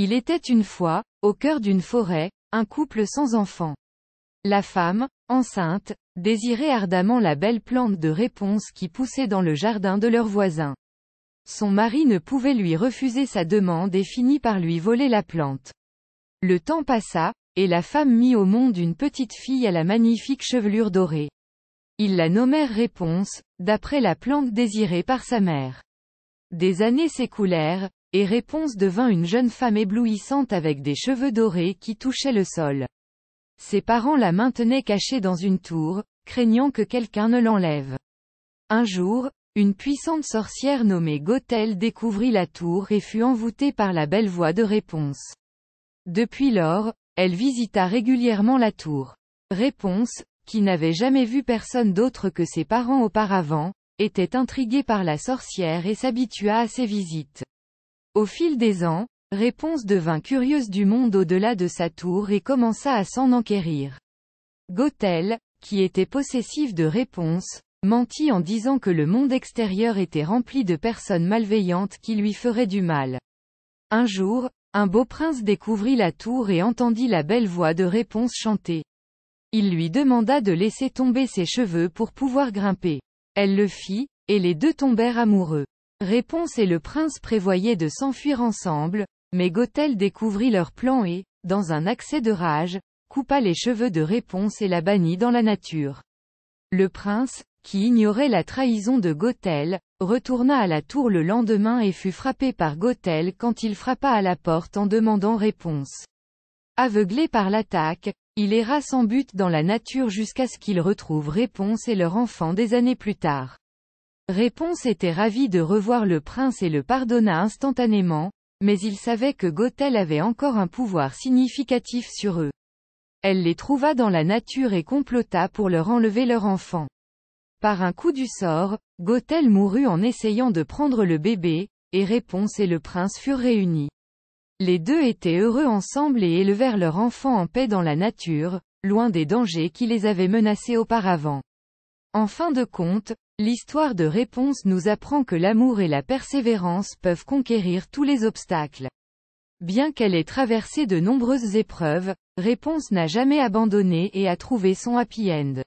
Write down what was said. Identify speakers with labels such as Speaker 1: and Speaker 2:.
Speaker 1: Il était une fois, au cœur d'une forêt, un couple sans enfant. La femme, enceinte, désirait ardemment la belle plante de réponse qui poussait dans le jardin de leur voisin. Son mari ne pouvait lui refuser sa demande et finit par lui voler la plante. Le temps passa, et la femme mit au monde une petite fille à la magnifique chevelure dorée. Ils la nommèrent Réponse, d'après la plante désirée par sa mère. Des années s'écoulèrent, et Réponse devint une jeune femme éblouissante avec des cheveux dorés qui touchaient le sol. Ses parents la maintenaient cachée dans une tour, craignant que quelqu'un ne l'enlève. Un jour, une puissante sorcière nommée Gothel découvrit la tour et fut envoûtée par la belle voix de Réponse. Depuis lors, elle visita régulièrement la tour. Réponse, qui n'avait jamais vu personne d'autre que ses parents auparavant, était intriguée par la sorcière et s'habitua à ses visites. Au fil des ans, Réponse devint curieuse du monde au-delà de sa tour et commença à s'en enquérir. Gothel, qui était possessive de Réponse, mentit en disant que le monde extérieur était rempli de personnes malveillantes qui lui feraient du mal. Un jour, un beau prince découvrit la tour et entendit la belle voix de Réponse chanter. Il lui demanda de laisser tomber ses cheveux pour pouvoir grimper. Elle le fit, et les deux tombèrent amoureux. Réponse et le prince prévoyaient de s'enfuir ensemble, mais Gothel découvrit leur plan et, dans un accès de rage, coupa les cheveux de Réponse et la bannit dans la nature. Le prince, qui ignorait la trahison de Gothel, retourna à la tour le lendemain et fut frappé par Gothel quand il frappa à la porte en demandant réponse. Aveuglé par l'attaque, il erra sans but dans la nature jusqu'à ce qu'il retrouve Réponse et leur enfant des années plus tard. Réponse était ravi de revoir le prince et le pardonna instantanément, mais il savait que Gothel avait encore un pouvoir significatif sur eux. Elle les trouva dans la nature et complota pour leur enlever leur enfant. Par un coup du sort, Gothel mourut en essayant de prendre le bébé, et Réponse et le prince furent réunis. Les deux étaient heureux ensemble et élevèrent leur enfant en paix dans la nature, loin des dangers qui les avaient menacés auparavant. En fin de compte, l'histoire de Réponse nous apprend que l'amour et la persévérance peuvent conquérir tous les obstacles. Bien qu'elle ait traversé de nombreuses épreuves, Réponse n'a jamais abandonné et a trouvé son happy end.